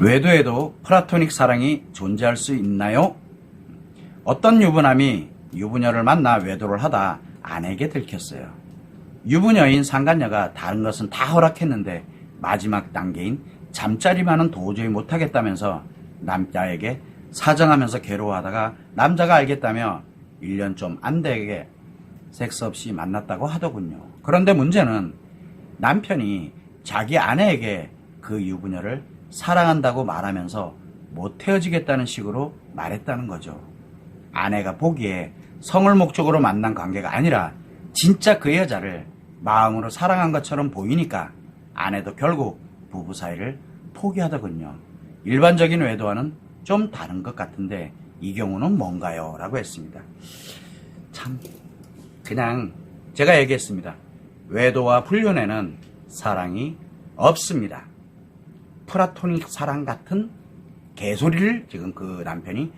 외도에도 플라토닉 사랑이 존재할 수 있나요? 어떤 유부남이 유부녀를 만나 외도를 하다 아내에게 들켰어요. 유부녀인 상간녀가 다른 것은 다 허락했는데 마지막 단계인 잠자리만은 도저히 못하겠다면서 남자에게 사정하면서 괴로워하다가 남자가 알겠다며 1년 좀 안 되게 섹스 없이 만났다고 하더군요. 그런데 문제는 남편이 자기 아내에게 그 유부녀를 사랑한다고 말하면서 못 헤어지겠다는 식으로 말했다는 거죠. 아내가 보기에 성을 목적으로 만난 관계가 아니라 진짜 그 여자를 마음으로 사랑한 것처럼 보이니까 아내도 결국 부부 사이를 포기하더군요. 일반적인 외도와는 좀 다른 것 같은데 이 경우는 뭔가요? 라고 했습니다. 참 그냥 제가 얘기했습니다. 외도와 불륜에는 사랑이 없습니다. 플라토닉 사랑 같은 개소리를 지금 그 남편이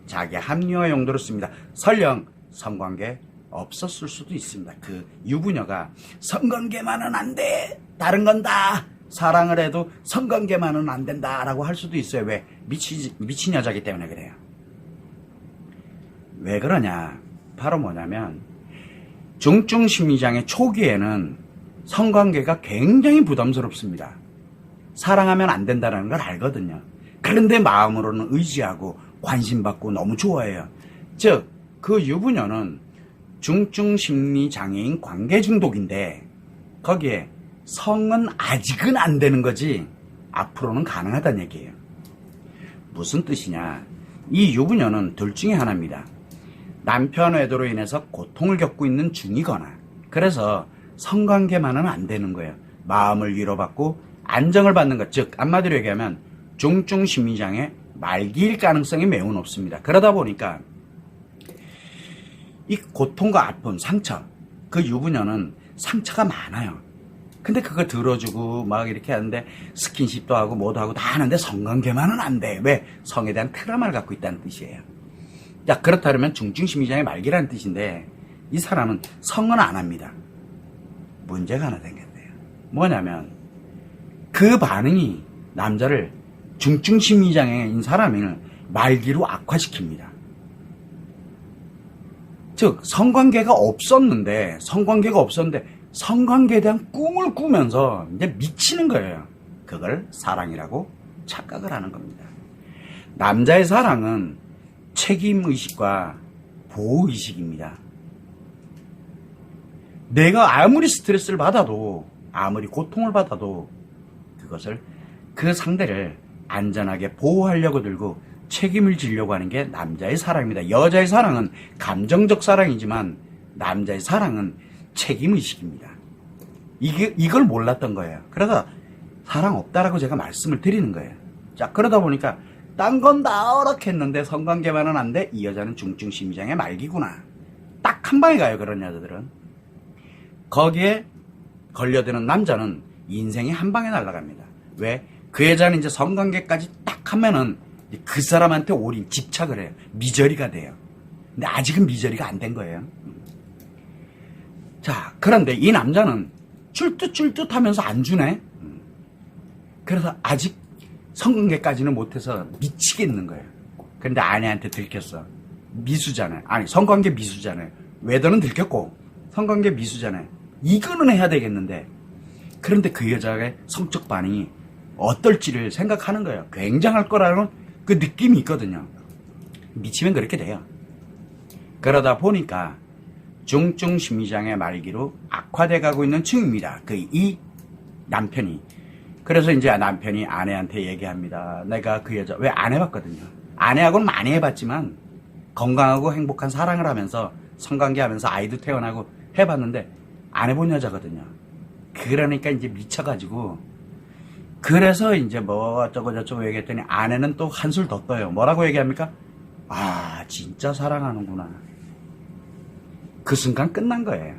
자기 합리화 용도로 씁니다. 설령 성관계 없었을 수도 있습니다. 그 유부녀가 성관계만은 안 돼. 다른 건 다 사랑을 해도 성관계만은 안 된다라고 할 수도 있어요. 왜? 미친 여자기 때문에 그래요. 왜 그러냐? 바로 뭐냐면 중증심리장애 초기에는 성관계가 굉장히 부담스럽습니다. 사랑하면 안 된다는 걸 알거든요. 그런데 마음으로는 의지하고 관심받고 너무 좋아해요. 즉, 그 유부녀는 중증심리장애인 관계중독인데 거기에 성은 아직은 안 되는 거지 앞으로는 가능하다는 얘기예요. 무슨 뜻이냐? 이 유부녀는 둘 중에 하나입니다. 남편 외도로 인해서 고통을 겪고 있는 중이거나 그래서 성관계만은 안 되는 거예요. 마음을 위로받고 안정을 받는 것, 즉 한마디로 얘기하면 중증심리장애 말기일 가능성이 매우 높습니다. 그러다 보니까 이 고통과 아픔, 상처, 그 유부녀는 상처가 많아요. 근데 그걸 들어주고 막 이렇게 하는데 스킨십도 하고 뭐도 하고 다 하는데 성관계만은 안 돼. 왜? 성에 대한 트라우마를 갖고 있다는 뜻이에요. 야, 그렇다면 중증심리장애 말기라는 뜻인데 이 사람은 성은 안 합니다. 문제가 하나 생겼대요. 뭐냐면 그 반응이 남자를 중증심리장애인 사람을 말기로 악화시킵니다. 즉 성관계가 없었는데 성관계에 대한 꿈을 꾸면서 이제 미치는 거예요. 그걸 사랑이라고 착각을 하는 겁니다. 남자의 사랑은 책임의식과 보호의식입니다. 내가 아무리 스트레스를 받아도 아무리 고통을 받아도 그것을 그 상대를 안전하게 보호하려고 들고 책임을 지려고 하는 게 남자의 사랑입니다. 여자의 사랑은 감정적 사랑이지만 남자의 사랑은 책임의식입니다. 이걸 몰랐던 거예요. 그래서 사랑 없다라고 제가 말씀을 드리는 거예요. 자, 그러다 보니까 딴 건 다 허락했는데 성관계만은 안 돼? 이 여자는 중증심리장애 말기구나. 딱 한 방에 가요, 그런 여자들은. 거기에 걸려드는 남자는 인생이 한 방에 날아갑니다. 왜? 그 여자는 이제 성관계까지 딱 하면은 그 사람한테 올인, 집착을 해요. 미저리가 돼요. 근데 아직은 미저리가 안 된 거예요. 자, 그런데 이 남자는 쫄뜻쫄뜻 하면서 안 주네? 그래서 아직 성관계까지는 못해서 미치겠는 거예요. 그런데 아내한테 들켰어. 미수잖아요. 아니, 성관계 미수잖아요. 외도는 들켰고, 성관계 미수잖아요. 이거는 해야 되겠는데, 그런데 그 여자의 성적 반응이 어떨지를 생각하는 거예요. 굉장할 거라는 그 느낌이 있거든요. 미치면 그렇게 돼요. 그러다 보니까 중증심리장애 말기로 악화돼 가고 있는 중입니다. 이 남편이. 그래서 이제 남편이 아내한테 얘기합니다. 내가 그 여자, 왜 안 해봤거든요. 아내하고는 많이 해봤지만 건강하고 행복한 사랑을 하면서 성관계 하면서 아이도 태어나고 해봤는데 안 해본 여자거든요. 그러니까 이제 미쳐가지고 그래서 이제 뭐 어쩌고 저쩌고 얘기했더니 아내는 또 한술 더 떠요. 뭐라고 얘기합니까? 아, 진짜 사랑하는구나. 그 순간 끝난 거예요.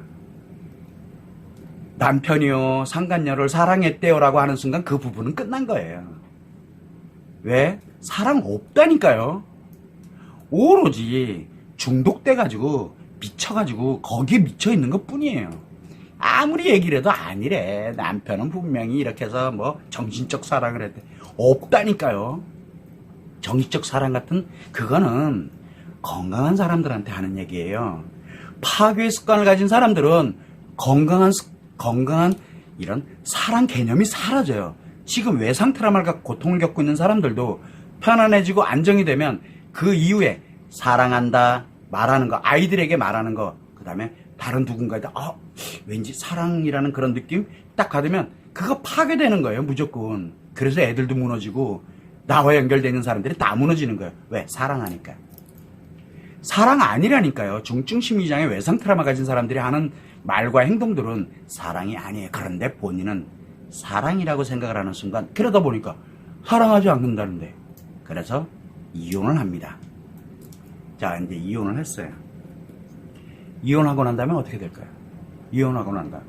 남편이요, 상간녀를 사랑했대요라고 하는 순간 그 부분은 끝난 거예요. 왜? 사랑 없다니까요. 오로지 중독돼가지고 미쳐가지고 거기에 미쳐있는 것 뿐이에요. 아무리 얘기를 해도 아니래. 남편은 분명히 이렇게 해서 뭐 정신적 사랑을 했대. 없다니까요. 정신적 사랑 같은 그거는 건강한 사람들한테 하는 얘기예요. 파괴 습관을 가진 사람들은 건강한 이런 사랑 개념이 사라져요. 지금 외상 트라우마가 고통을 겪고 있는 사람들도 편안해지고 안정이 되면 그 이후에 사랑한다 말하는 거, 아이들에게 말하는 거, 그 다음에 다른 누군가에 왠지 사랑이라는 그런 느낌 딱 받으면 그거 파괴되는 거예요, 무조건. 그래서 애들도 무너지고 나와 연결되는 사람들이 다 무너지는 거예요. 왜? 사랑하니까. 사랑 아니라니까요. 중증 심리장애 외상 트라우마 가진 사람들이 하는 말과 행동들은 사랑이 아니에요. 그런데 본인은 사랑이라고 생각을 하는 순간 그러다 보니까 사랑하지 않는다는데, 그래서 이혼을 합니다. 자, 이제 이혼을 했어요. 이혼하고 난 다음에 어떻게 될까요? 이혼하고 난 다음에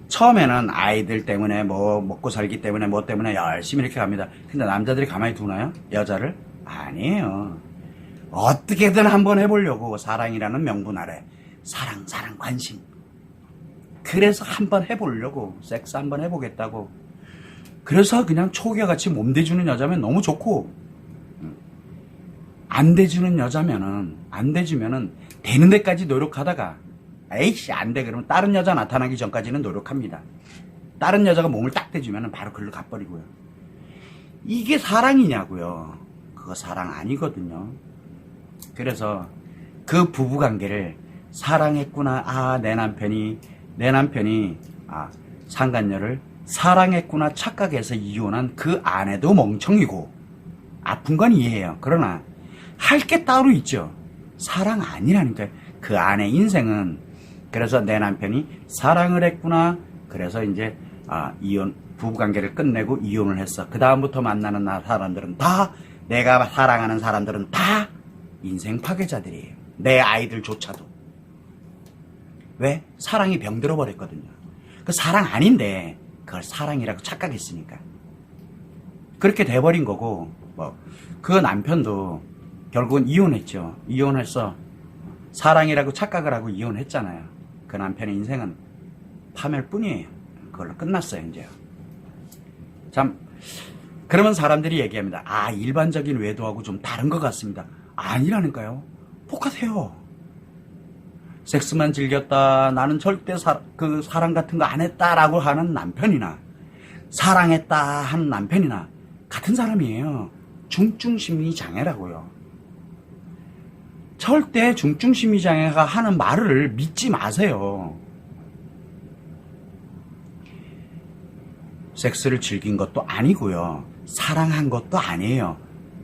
처음에는 아이들 때문에 뭐 먹고 살기 때문에 뭐 때문에 열심히 이렇게 갑니다. 근데 남자들이 가만히 두나요? 여자를? 아니에요. 어떻게든 한번 해보려고, 사랑이라는 명분 아래 사랑 관심, 그래서 한번 해보려고, 섹스 한번 해보겠다고. 그래서 그냥 초기와같이 몸대주는 여자면 너무 좋고, 안 대주는 여자면은, 안 대주면은 되는 데까지 노력하다가 에이씨 안 돼 그러면 다른 여자 나타나기 전까지는 노력합니다. 다른 여자가 몸을 딱 대주면은 바로 글로 가버리고요. 이게 사랑이냐고요. 그거 사랑 아니거든요. 그래서 그 부부관계를 사랑했구나, 내 남편이 상간녀를 사랑했구나 착각해서 이혼한 그 아내도 멍청이고 아픈 건 이해해요. 그러나 할 게 따로 있죠. 사랑 아니라니까요. 그 아내 인생은. 그래서 내 남편이 사랑을 했구나, 그래서 이제 이혼, 부부관계를 끝내고 이혼을 했어. 그 다음부터 만나는 사람들은 다, 내가 사랑하는 사람들은 다 인생 파괴자들이에요. 내 아이들조차도. 왜? 사랑이 병들어 버렸거든요. 그 사랑 아닌데 그걸 사랑이라고 착각했으니까 그렇게 돼버린 거고, 그 남편도 결국은 이혼했죠. 이혼해서 사랑이라고 착각을 하고 이혼했잖아요. 그 남편의 인생은 파멸뿐이에요. 그걸로 끝났어요, 이제. 참, 그러면 사람들이 얘기합니다. 일반적인 외도하고 좀 다른 것 같습니다. 아니라니까요. 똑같아요. 섹스만 즐겼다, 나는 절대 사랑 같은 거 안 했다라고 하는 남편이나, 사랑했다 하는 남편이나 같은 사람이에요. 중증심리장애라고요. 절대 중증심리장애가 하는 말을 믿지 마세요. 섹스를 즐긴 것도 아니고요. 사랑한 것도 아니에요.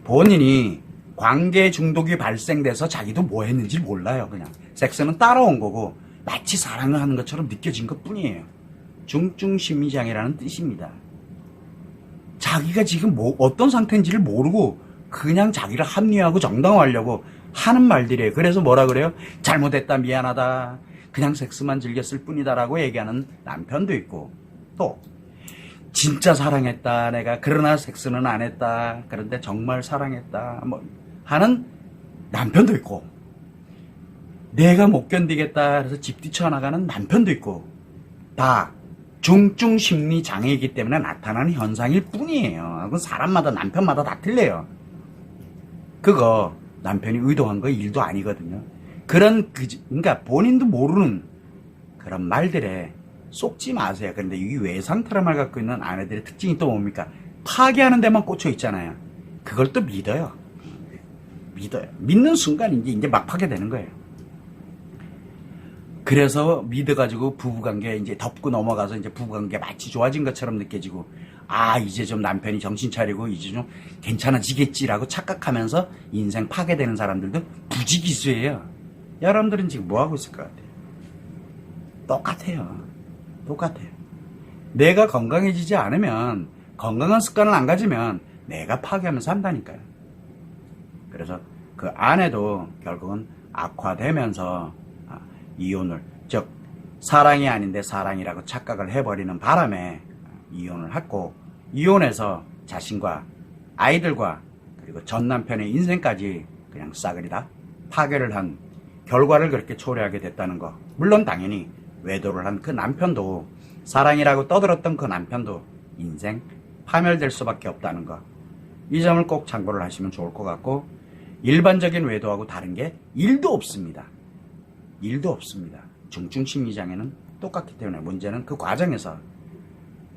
본인이 관계 중독이 발생돼서 자기도 뭐 했는지 몰라요. 그냥 섹스는 따라온 거고 마치 사랑을 하는 것처럼 느껴진 것 뿐이에요. 중증심리장애라는 뜻입니다. 자기가 지금 어떤 상태인지를 모르고 그냥 자기를 합리화하고 정당화하려고 하는 말들이에요. 그래서 뭐라 그래요? 잘못했다, 미안하다, 그냥 섹스만 즐겼을 뿐이다라고 얘기하는 남편도 있고, 또 진짜 사랑했다 내가, 그러나 섹스는 안 했다, 그런데 정말 사랑했다 하는 남편도 있고, 내가 못 견디겠다 그래서 집 뛰쳐나가는 남편도 있고, 다 중증심리장애이기 때문에 나타나는 현상일 뿐이에요. 그건 사람마다, 남편마다 다 틀려요. 그거 남편이 의도한 거 일도 아니거든요. 그러니까 본인도 모르는 그런 말들에 속지 마세요. 그런데 이 외상 트라우마를 갖고 있는 아내들의 특징이 또 뭡니까? 파괴하는 데만 꽂혀 있잖아요. 그걸 또 믿어요. 믿는 순간 이제 막 파괴되는 거예요. 그래서 믿어가지고 부부관계 이제 덮고 넘어가서 이제 부부관계 마치 좋아진 것처럼 느껴지고, 이제 좀 남편이 정신 차리고 이제 좀 괜찮아지겠지라고 착각하면서 인생 파괴되는 사람들도 부지기수예요. 여러분들은 지금 뭐 하고 있을 것 같아요? 똑같아요. 내가 건강해지지 않으면, 건강한 습관을 안 가지면 내가 파괴하면서 한다니까요. 그래서 그 아내도 결국은 악화되면서 이혼을, 즉 사랑이 아닌데 사랑이라고 착각을 해버리는 바람에 이혼을 했고, 이혼해서 자신과 아이들과 그리고 전 남편의 인생까지 그냥 싸그리 다 파괴를 한 결과를 그렇게 초래하게 됐다는 거. 물론 당연히 외도를 한 그 남편도, 사랑이라고 떠들었던 그 남편도 인생 파멸될 수밖에 없다는 것, 이 점을 꼭 참고를 하시면 좋을 것 같고, 일반적인 외도하고 다른 게 1도 없습니다. 1도 없습니다. 중증심리장애는 똑같기 때문에 문제는 그 과정에서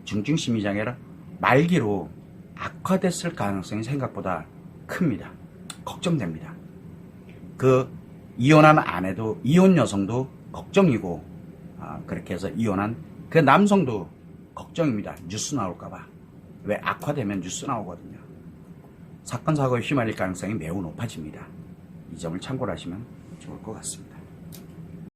중증심리장애를 말기로 악화됐을 가능성이 생각보다 큽니다. 걱정됩니다. 그 이혼한 아내도, 이혼 여성도 걱정이고, 그렇게 해서 이혼한 그 남성도 걱정입니다. 뉴스 나올까봐. 왜 악화되면 뉴스 나오거든요. 사건 사고에 휘말릴 가능성이 매우 높아집니다. 이 점을 참고를 하시면 좋을 것 같습니다.